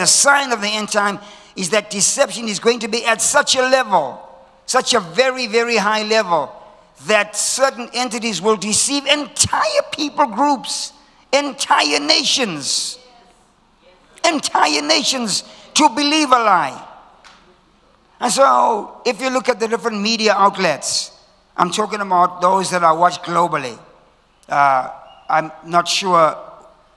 the sign of the end time is that deception is going to be at such a level, such a very, very high level, that certain entities will deceive entire people groups, entire nations to believe a lie. And so, if you look at the different media outlets, I'm talking about those that are watched globally. I'm not sure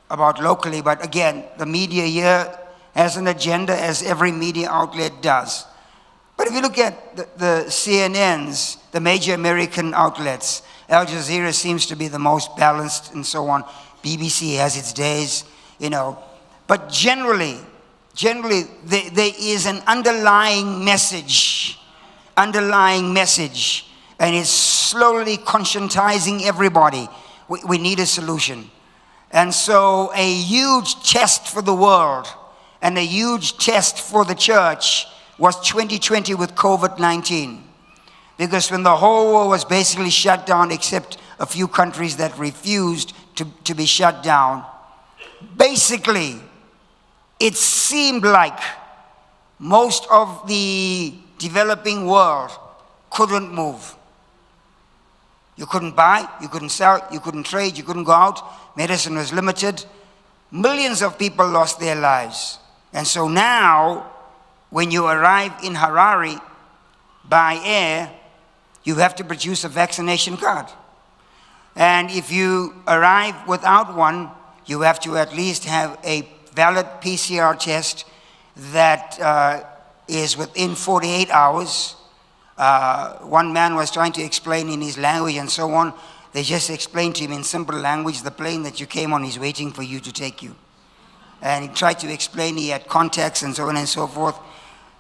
about locally, but again, the media here has an agenda, as every media outlet does. But if you look at the CNNs, the major American outlets, Al Jazeera seems to be the most balanced and so on. BBC has its days, But generally, there is an underlying message, and it's slowly conscientizing everybody. We need a solution. And so a huge test for the world and a huge test for the church was 2020 with COVID-19. Because when the whole world was basically shut down, except a few countries that refused to be shut down, basically, it seemed like most of the developing world couldn't move. You couldn't buy, you couldn't sell, you couldn't trade, you couldn't go out. Medicine was limited. Millions of people lost their lives. And so now, when you arrive in Harare by air, you have to produce a vaccination card. And if you arrive without one, you have to at least have a valid PCR test that is within 48 hours. One man was trying to explain in his language and so on. They just explained to him in simple language, the plane that you came on is waiting for you to take you. And he tried to explain he had contacts and so on and so forth.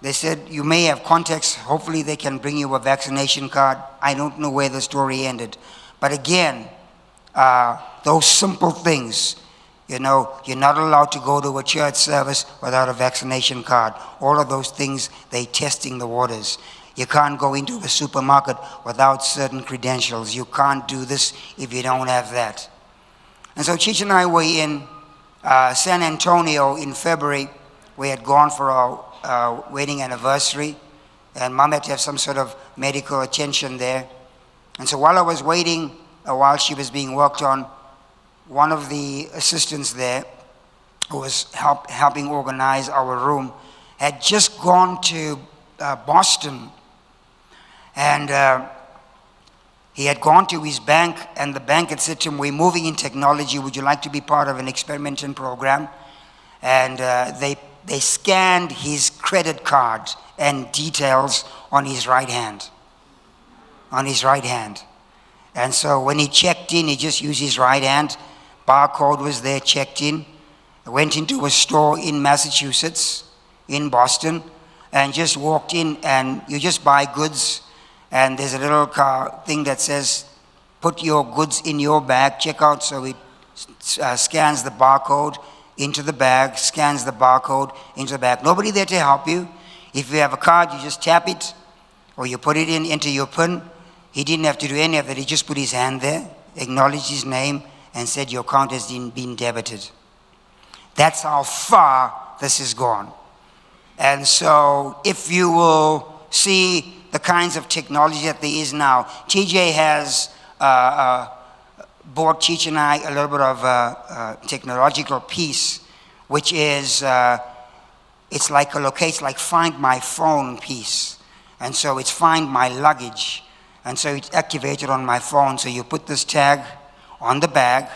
They said, you may have contacts, hopefully they can bring you a vaccination card. I don't know where the story ended. But again, those simple things, you're not allowed to go to a church service without a vaccination card. All of those things, they're testing the waters. You can't go into a supermarket without certain credentials. You can't do this if you don't have that. And so Cheech and I were in San Antonio in February. We had gone for our wedding anniversary, and Mom had to have some sort of medical attention there. And so while I was waiting, while she was being worked on, one of the assistants there, who was helping organize our room, had just gone to Boston. And he had gone to his bank, and the bank had said to him, we're moving in technology, would you like to be part of an experimental program? And they scanned his credit card and details on his right hand. And so when he checked in, he just used his right hand. Barcode was there, checked in. I went into a store in Massachusetts, in Boston, and just walked in, and you just buy goods. And there's a little thing that says, put your goods in your bag, check out. So it scans the barcode into the bag, scans the barcode into the bag. Nobody there to help you. If you have a card, you just tap it, or you put it into your PIN. He didn't have to do any of that. He just put his hand there, acknowledged his name, and said, your account has been debited. That's how far this has gone. And so if you will see the kinds of technology that there is now, TJ has bought Cheech and I a little bit of a technological piece, which is, it's like a location, it's like Find My Phone piece. And so it's Find My Luggage. And so it's activated on my phone. So you put this tag on the bag,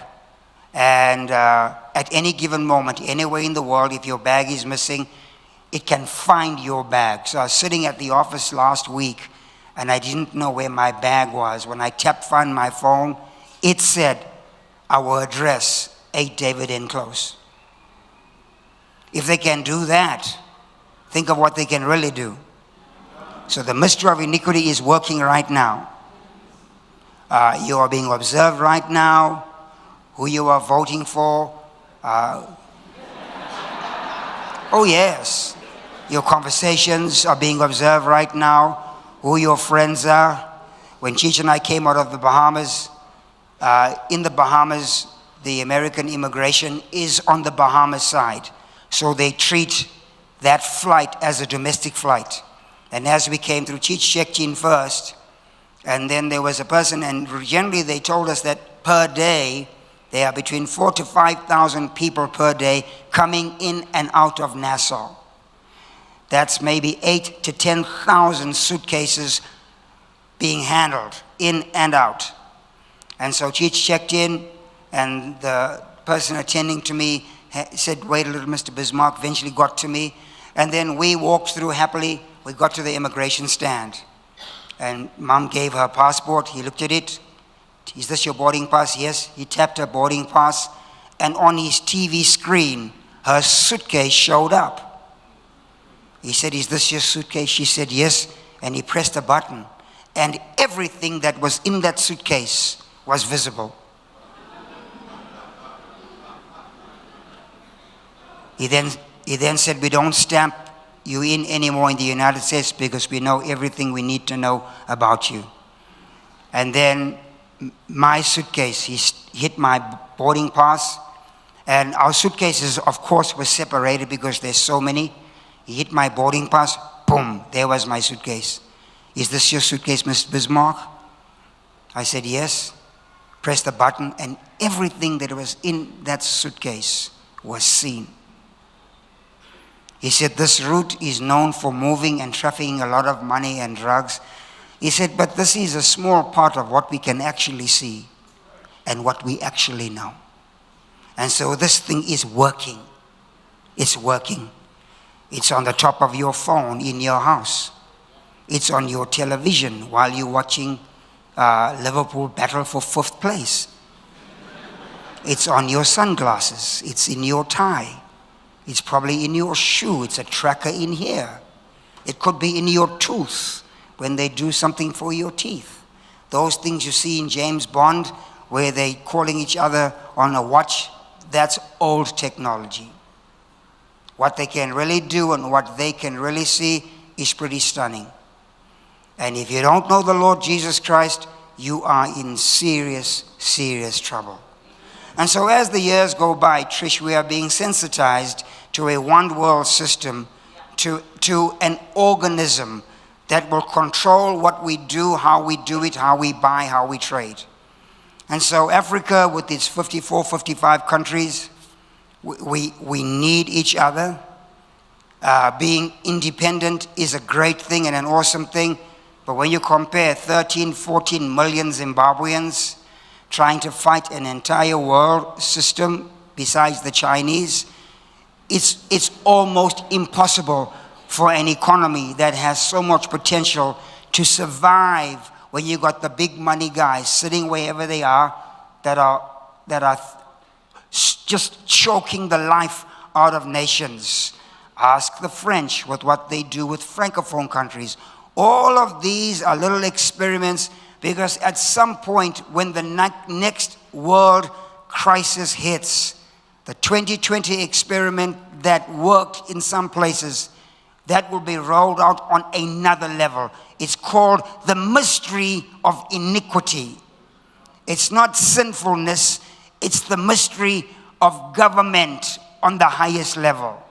and at any given moment, anywhere in the world, if your bag is missing, it can find your bag. So I was sitting at the office last week, and I didn't know where my bag was. When I tapped Find My Phone, it said, our address, 8 David Inn Close. If they can do that, think of what they can really do. So the mystery of iniquity is working right now. You are being observed right now. Who you are voting for. Oh yes. Your conversations are being observed right now. Who your friends are. When Cheech and I came out of the Bahamas, in the Bahamas, the American immigration is on the Bahamas side. So they treat that flight as a domestic flight. And as we came through, Cheech checked in first, and then there was a person, and generally they told us that per day, there are between 4,000 to 5,000 people per day coming in and out of Nassau. That's maybe 8,000 to 10,000 suitcases being handled in and out. And so Cheech checked in, and the person attending to me said, "Wait a little, Mr. Bismark," eventually got to me. And then we walked through happily. We got to the immigration stand. And Mom gave her passport. He looked at it. "Is this your boarding pass?" "Yes." He tapped her boarding pass. And on his TV screen, her suitcase showed up. He said, "Is this your suitcase?" She said, "Yes." And he pressed a button. And everything that was in that suitcase was visible. He then said, "We don't stamp you in anymore in the United States because we know everything we need to know about you." And then my suitcase, he hit my boarding pass. And our suitcases, of course, were separated because there's so many. He hit my boarding pass. Boom, there was my suitcase. "Is this your suitcase, Mr. Bismark?" I said, "Yes." Pressed the button, and everything that was in that suitcase was seen. He said, "This route is known for moving and trafficking a lot of money and drugs." He said, "But this is a small part of what we can actually see and what we actually know." And so this thing is working. It's working. It's on the top of your phone in your house. It's on your television while you're watching Liverpool battle for 5th place. It's on your sunglasses. It's in your tie. It's probably in your shoe. It's a tracker in here. It could be in your tooth when they do something for your teeth. Those things you see in James Bond where they're calling each other on a watch, that's old technology. What they can really do and what they can really see is pretty stunning. And if you don't know the Lord Jesus Christ, you are in serious, serious trouble. And so as the years go by, Trish, we are being sensitized to a one world system, to an organism that will control what we do, how we do it, how we buy, how we trade. And so Africa, with its 54, 55 countries, we need each other. Being independent is a great thing and an awesome thing. But when you compare 13, 14 million Zimbabweans trying to fight an entire world system besides the Chinese, it's almost impossible for an economy that has so much potential to survive when you got the big money guys sitting wherever they are that are just choking the life out of nations. Ask the French with what they do with Francophone countries. All of these are little experiments, because at some point when the next world crisis hits, the 2020 experiment that worked in some places, that will be rolled out on another level. It's called the mystery of iniquity. It's not sinfulness, it's the mystery of government on the highest level.